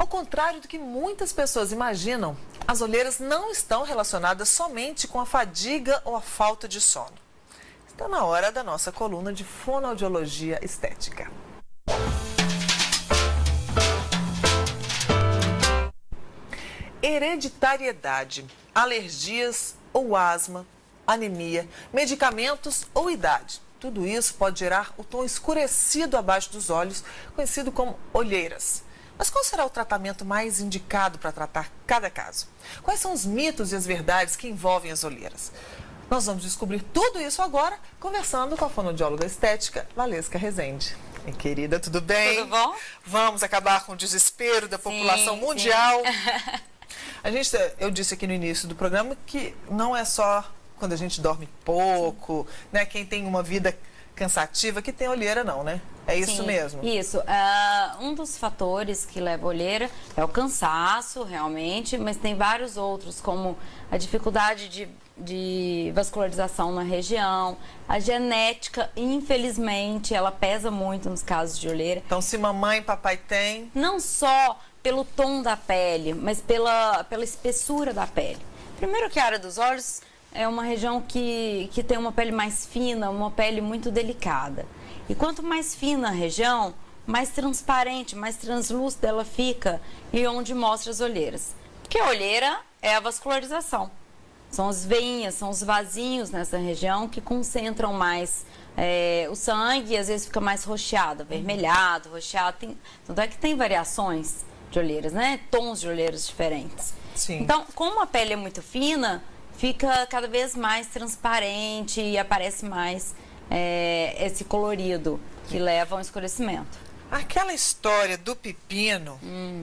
contrário do que muitas pessoas imaginam, as olheiras não estão relacionadas somente com a fadiga ou a falta de sono. Está na hora da nossa coluna de fonoaudiologia estética. Hereditariedade, alergias ou asma, anemia, medicamentos ou idade. Tudo isso pode gerar o tom escurecido abaixo dos olhos, conhecido como olheiras. Mas qual será o tratamento mais indicado para tratar cada caso? Quais são os mitos e as verdades que envolvem as olheiras? Nós vamos descobrir tudo isso agora, conversando com a fonoaudióloga estética, Valesca Rezende. Minha querida, tudo bem? Tudo bom? Vamos acabar com o desespero da população mundial. Eu disse aqui no início do programa que não é só quando a gente dorme pouco, né? Quem tem uma vida cansativa que tem olheira não, né? É isso mesmo? Isso. Um dos fatores que leva a olheira é o cansaço, realmente, mas tem vários outros, como a dificuldade de vascularização na região, a genética, infelizmente, ela pesa muito nos casos de olheira. Então, se mamãe e papai têm... Não só pelo tom da pele, mas pela espessura da pele. Primeiro que a área dos olhos é uma região que tem uma pele mais fina, uma pele muito delicada. E quanto mais fina a região, mais transparente, mais translúcida ela fica e onde mostra as olheiras. Porque a olheira é a vascularização. São as veinhas, são os vasinhos nessa região que concentram mais o sangue e às vezes fica mais roxeado, avermelhado, roxeado. Tanto é que tem variações de olheiras, né? Tons de olheiras diferentes. Sim. Então, como a pele é muito fina, fica cada vez mais transparente e aparece mais esse colorido que leva ao escurecimento. Aquela história do pepino,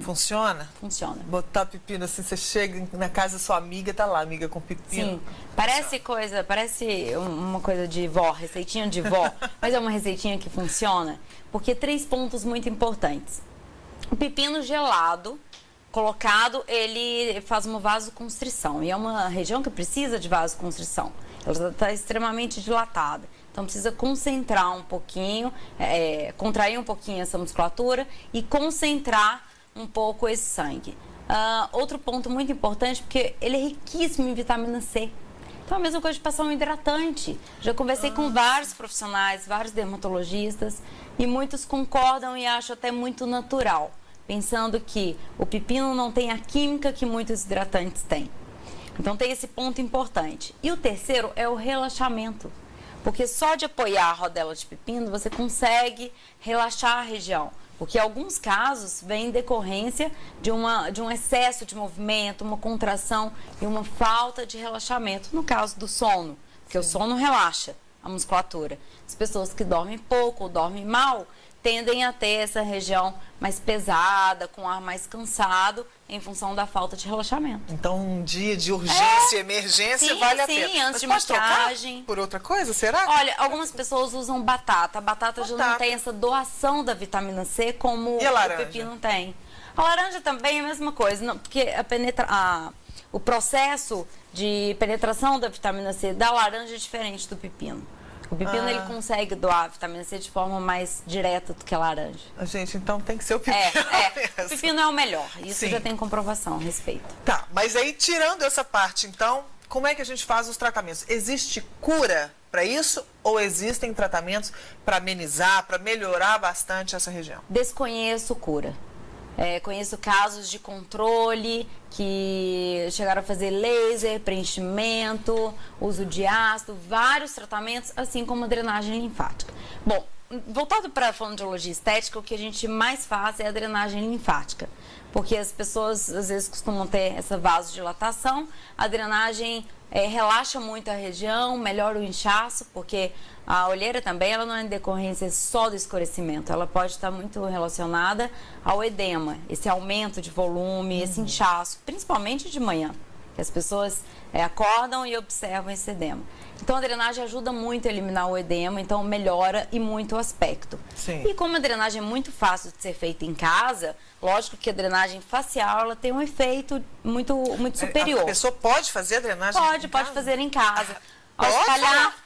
funciona? Funciona. Botar pepino assim, você chega na casa da sua amiga, tá lá, amiga com pepino. Sim, parece uma coisa de vó, receitinha de vó, mas é uma receitinha que funciona, porque 3 pontos muito importantes. O pepino gelado, colocado, ele faz uma vasoconstrição, e é uma região que precisa de vasoconstrição. Ela está extremamente dilatada. Então, precisa concentrar um pouquinho, contrair um pouquinho essa musculatura e concentrar um pouco esse sangue. Outro ponto muito importante, porque ele é riquíssimo em vitamina C. Então, a mesma coisa de passar um hidratante. Já conversei com vários profissionais, vários dermatologistas, e muitos concordam e acham até muito natural, pensando que o pepino não tem a química que muitos hidratantes têm. Então, tem esse ponto importante. E o terceiro é o relaxamento. Porque só de apoiar a rodela de pepino, você consegue relaxar a região. Porque em alguns casos vem em decorrência de um excesso de movimento, uma contração e uma falta de relaxamento. No caso do sono, porque o sono relaxa a musculatura. As pessoas que dormem pouco ou dormem mal tendem a ter essa região mais pesada, com ar mais cansado, em função da falta de relaxamento. Então, um dia de urgência, emergência, vale a pena. Sim, antes de pode maquiagem. Trocar por outra coisa, será? Olha, algumas pessoas usam batata. A batata já não tem essa doação da vitamina C como o pepino tem. A laranja também é a mesma coisa, não, porque o processo de penetração da vitamina C da laranja é diferente do pepino. O pepino, ele consegue doar a vitamina C de forma mais direta do que a laranja. Gente, então tem que ser o pepino mesmo. O pepino é o melhor. Isso Sim. já tem comprovação a respeito. Tá, mas aí tirando essa parte, então, como é que a gente faz os tratamentos? Existe cura para isso ou existem tratamentos para amenizar, para melhorar bastante essa região? Desconheço cura. Conheço casos de controle que chegaram a fazer laser, preenchimento, uso de ácido, vários tratamentos, assim como a drenagem linfática. Bom, voltado para a fonoaudiologia estética, o que a gente mais faz é a drenagem linfática, porque as pessoas às vezes costumam ter essa vasodilatação, a drenagem relaxa muito a região, melhora o inchaço, porque a olheira também ela não é em decorrência só do escurecimento, ela pode estar muito relacionada ao edema, esse aumento de volume, esse inchaço, principalmente de manhã, que as pessoas acordam e observam esse edema. Então, a drenagem ajuda muito a eliminar o edema, então melhora e muito o aspecto. Sim. E como a drenagem é muito fácil de ser feita em casa, lógico que a drenagem facial ela tem um efeito muito superior. A pessoa pode fazer a drenagem em casa? Pode fazer em casa.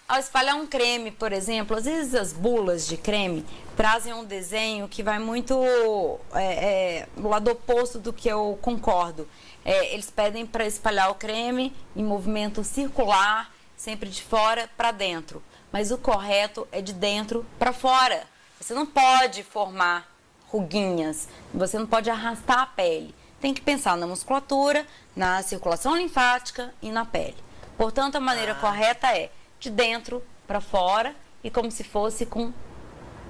Ao espalhar um creme, por exemplo, às vezes as bulas de creme trazem um desenho que vai muito do lado oposto do que eu concordo. Eles pedem para espalhar o creme em movimento circular, sempre de fora para dentro. Mas o correto é de dentro para fora. Você não pode formar ruguinhas, você não pode arrastar a pele. Tem que pensar na musculatura, na circulação linfática e na pele. Portanto, a maneira correta é de dentro para fora e como se fosse com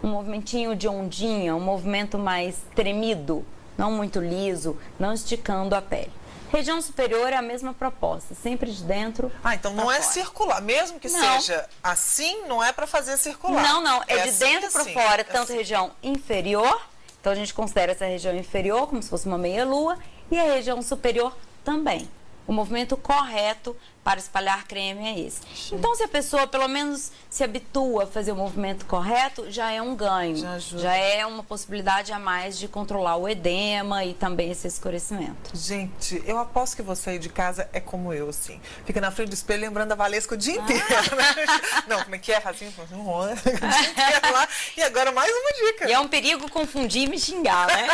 um movimentinho de ondinha, um movimento mais tremido, não muito liso, não esticando a pele. Região superior é a mesma proposta, sempre de dentro. Então não é circular, mesmo que seja assim, não é para fazer circular. Não, é de assim, dentro para fora, tanto assim. região inferior, então a gente considera essa região inferior como se fosse uma meia-lua, e a região superior também. O movimento correto para espalhar creme é esse. Então, se a pessoa pelo menos se habitua a fazer o movimento correto, já é um ganho. Já é uma possibilidade a mais de controlar o edema e também esse escurecimento. Gente, eu aposto que você aí de casa é como eu, assim. Fica na frente do espelho lembrando a Valesca o dia inteiro. Né? Não, como é que é? Assim, o dia inteiro lá. E agora mais uma dica. E é um perigo confundir e me xingar, né?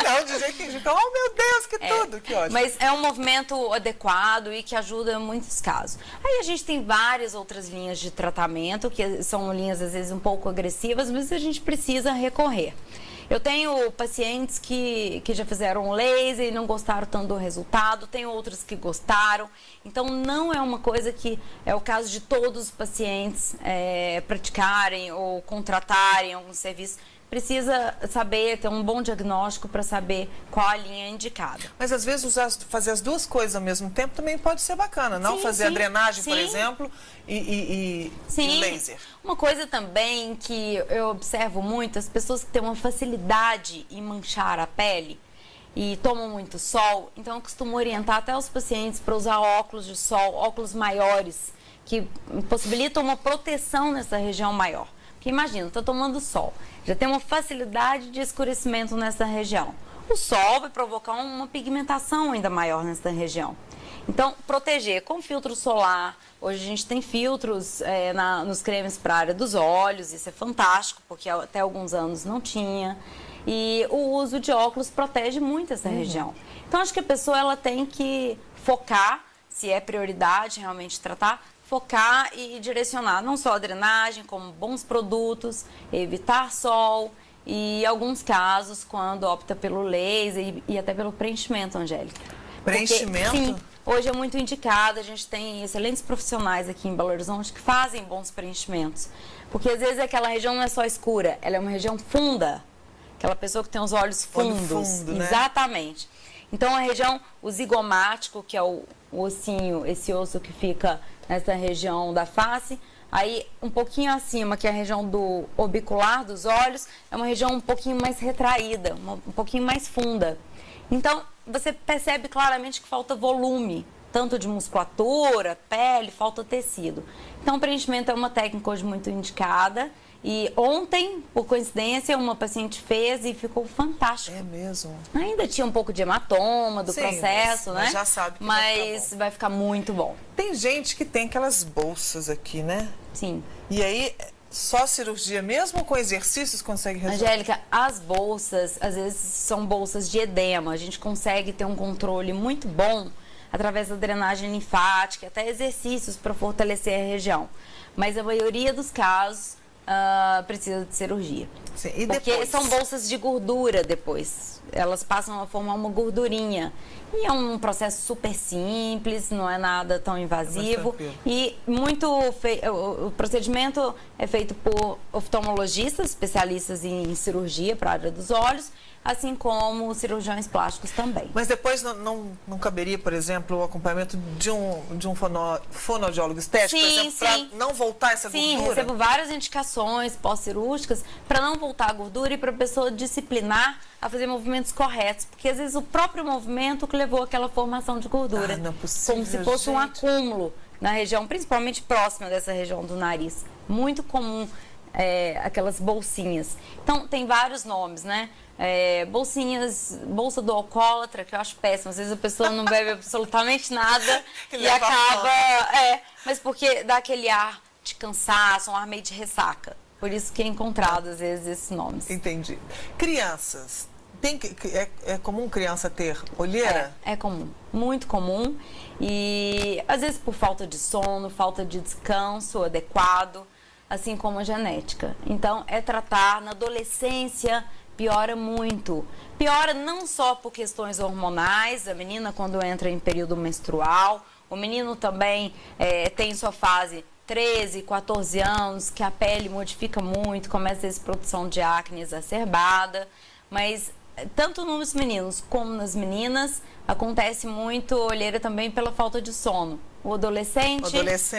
Não, de jeito que oh meu Deus, que tudo, que ótimo. Mas é um movimento adequado e que ajuda em muitos casos. Aí a gente tem várias outras linhas de tratamento, que são linhas às vezes um pouco agressivas, mas a gente precisa recorrer. Eu tenho pacientes que já fizeram laser e não gostaram tanto do resultado, tenho outros que gostaram. Então, não é uma coisa que é o caso de todos os pacientes praticarem ou contratarem algum serviço. Precisa saber, ter um bom diagnóstico para saber qual a linha indicada. Mas às vezes fazer as duas coisas ao mesmo tempo também pode ser bacana, não? Fazer a drenagem, por exemplo, e laser. Uma coisa também que eu observo muito, as pessoas que têm uma facilidade em manchar a pele e tomam muito sol, então eu costumo orientar até os pacientes para usar óculos de sol, óculos maiores, que possibilitam uma proteção nessa região maior. Porque imagina, estou tomando sol, já tem uma facilidade de escurecimento nessa região. O sol vai provocar uma pigmentação ainda maior nessa região. Então, proteger com filtro solar. Hoje a gente tem filtros nos cremes para a área dos olhos, isso é fantástico, porque até alguns anos não tinha. E o uso de óculos protege muito essa região. Então, acho que a pessoa ela tem que focar, se é prioridade realmente tratar, focar e direcionar não só a drenagem, como bons produtos, evitar sol e, em alguns casos, quando opta pelo laser e até pelo preenchimento, Angélica. Preenchimento? Porque, sim, hoje é muito indicado, a gente tem excelentes profissionais aqui em Belo Horizonte que fazem bons preenchimentos. Porque, às vezes, aquela região não é só escura, ela é uma região funda. Aquela pessoa que tem os olhos fundos. Fundo, né? Exatamente. Então, a região, o zigomático, que é o ossinho, esse osso que fica nessa região da face, aí um pouquinho acima, que é a região do orbicular dos olhos, é uma região um pouquinho mais retraída, um pouquinho mais funda. Então, você percebe claramente que falta volume, tanto de musculatura, pele, falta tecido. Então, o preenchimento é uma técnica hoje muito indicada. E ontem, por coincidência, uma paciente fez e ficou fantástico. É mesmo? Ainda tinha um pouco de hematoma do processo, mas né? já sabe que vai ficar muito bom. Tem gente que tem aquelas bolsas aqui, né? Sim. E aí, só cirurgia mesmo ou com exercícios consegue resolver? Angélica, as bolsas, às vezes, são bolsas de edema. A gente consegue ter um controle muito bom através da drenagem linfática, até exercícios para fortalecer a região. Mas a maioria dos casos precisa de cirurgia. Sim, e porque depois? São bolsas de gordura depois. Elas passam a formar uma gordurinha. E é um processo super simples, não é nada tão invasivo. E o procedimento é feito por oftalmologistas, especialistas em cirurgia para a área dos olhos, assim como cirurgiões plásticos também. Mas depois não caberia, por exemplo, o acompanhamento de um fonoaudiólogo estético, por exemplo, para não voltar essa gordura? Sim, recebo várias indicações pós-cirúrgicas para não voltar a gordura e para a pessoa disciplinar a fazer movimentos corretos, porque às vezes o próprio movimento que levou àquela formação de gordura. Não é possível, como se fosse um acúmulo na região, principalmente próxima dessa região do nariz. Muito comum aquelas bolsinhas. Então, tem vários nomes, né? Bolsinhas, bolsa do alcoólatra, que eu acho péssimo. Às vezes a pessoa não bebe absolutamente nada e acaba... mas porque dá aquele ar de cansaço, um ar meio de ressaca. Por isso que é encontrado, às vezes, esses nomes. Entendi. Crianças, é comum criança ter olheira? É comum, muito comum. E às vezes por falta de sono, falta de descanso adequado, assim como a genética. Então, é tratar na adolescência, piora muito. Piora não só por questões hormonais, a menina quando entra em período menstrual, o menino também tem sua fase 13, 14 anos, que a pele modifica muito, começa a ter produção de acne exacerbada, mas tanto nos meninos como nas meninas acontece muito olheira também pela falta de sono. O adolescente,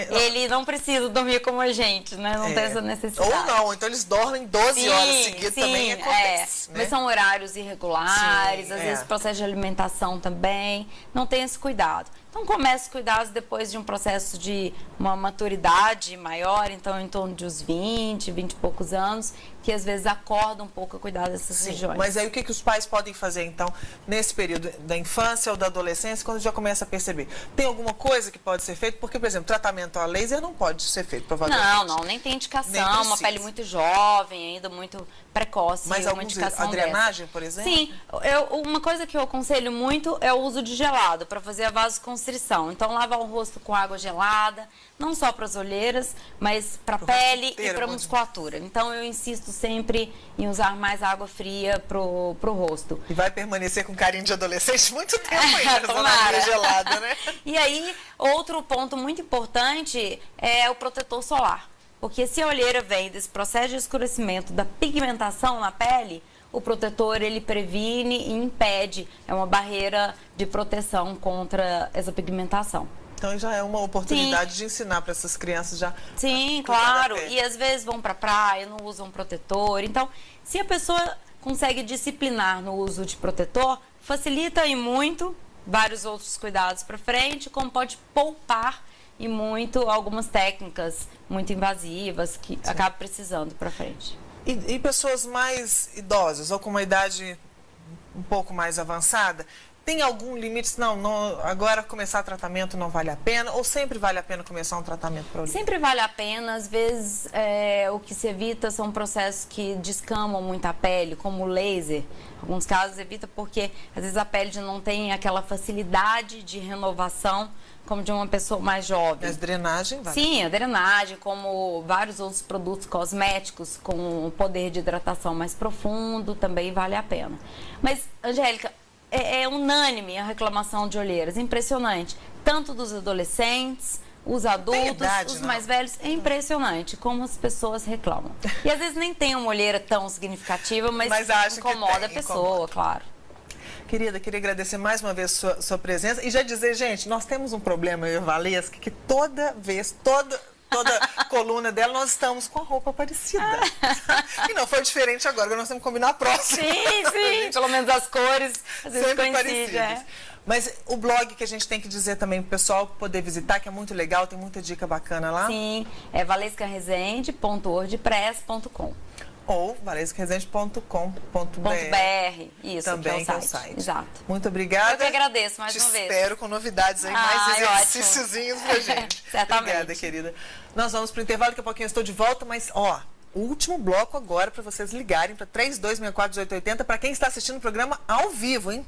ele não precisa dormir como a gente, né? Não tem essa necessidade. Ou não, então eles dormem 12 horas seguidas, também acontece. Né? Mas são horários irregulares, às vezes processo de alimentação também, não tem esse cuidado. Então começa os cuidados depois de um processo de uma maturidade maior, então em torno de uns 20 e poucos anos, que às vezes acorda um pouco a cuidar dessas regiões. Mas aí o que os pais podem fazer então, nesse período da infância ou da adolescência, quando já começa a perceber? Tem alguma coisa que pode ser feita? Porque, por exemplo, tratamento a laser não pode ser feito, provavelmente. Não, nem tem indicação, uma pele muito jovem, ainda muito precoce. Mas uma indicação a drenagem, por exemplo? Sim, uma coisa que eu aconselho muito é o uso de gelado, para fazer a vasoconstrição. Então, lavar o rosto com água gelada, não só para as olheiras, mas para a pele e para a musculatura. Então, eu insisto sempre em usar mais água fria pro rosto. E vai permanecer com carinho de adolescente muito tempo ainda, usando água gelada, né? E aí, outro ponto muito importante é o protetor solar. Porque se a olheira vem desse processo de escurecimento da pigmentação na pele, o protetor ele previne e impede, é uma barreira de proteção contra essa pigmentação. Então já é uma oportunidade de ensinar para essas crianças já. Sim, claro. E às vezes vão para a praia, não usam protetor. Então, se a pessoa consegue disciplinar no uso de protetor, facilita e muito vários outros cuidados para frente, como pode poupar e muito algumas técnicas muito invasivas que acabam precisando para frente. E pessoas mais idosas ou com uma idade um pouco mais avançada, tem algum limite? Não, agora começar tratamento não vale a pena? Ou sempre vale a pena começar um tratamento para olheira? Sempre vale a pena. Às vezes, o que se evita são processos que descamam muito a pele, como o laser. Em alguns casos, evita porque, às vezes, a pele já não tem aquela facilidade de renovação como de uma pessoa mais jovem. Mas drenagem vale? Sim, a drenagem, como vários outros produtos cosméticos com poder de hidratação mais profundo, também vale a pena. Mas, Angélica, é unânime a reclamação de olheiras, impressionante. Tanto dos adolescentes, os adultos, os mais velhos, é impressionante como as pessoas reclamam. E às vezes nem tem uma olheira tão significativa, mas incomoda a pessoa, claro. Querida, queria agradecer mais uma vez sua presença e já dizer, gente, nós temos um problema, eu e a Valesca, que toda vez, toda coluna dela, nós estamos com a roupa parecida. E não foi diferente agora nós temos que combinar a próxima. Sim, pelo menos as cores, às vezes sempre parecidas. Mas o blog que a gente tem que dizer também pro pessoal poder visitar, que é muito legal, tem muita dica bacana lá. Sim, é valescaresende.wordpress.com ou valescaresende.com.br. Isso, também que é o site. Exato. Muito obrigada. Eu que agradeço mais uma vez. Espero com novidades aí, mais exercíciozinhos pra gente. Certamente. Obrigada, querida. Nós vamos pro intervalo, daqui a pouquinho eu estou de volta, mas ó, o último bloco agora para vocês ligarem para 3264-1880 para quem está assistindo o programa ao vivo, hein?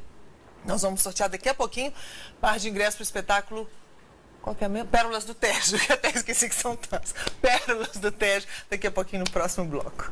Nós vamos sortear daqui a pouquinho par de ingressos para o espetáculo. Qual que é mesmo? Pérolas do Tejo, que até esqueci que são tantos. Pérolas do Tejo, daqui a pouquinho no próximo bloco.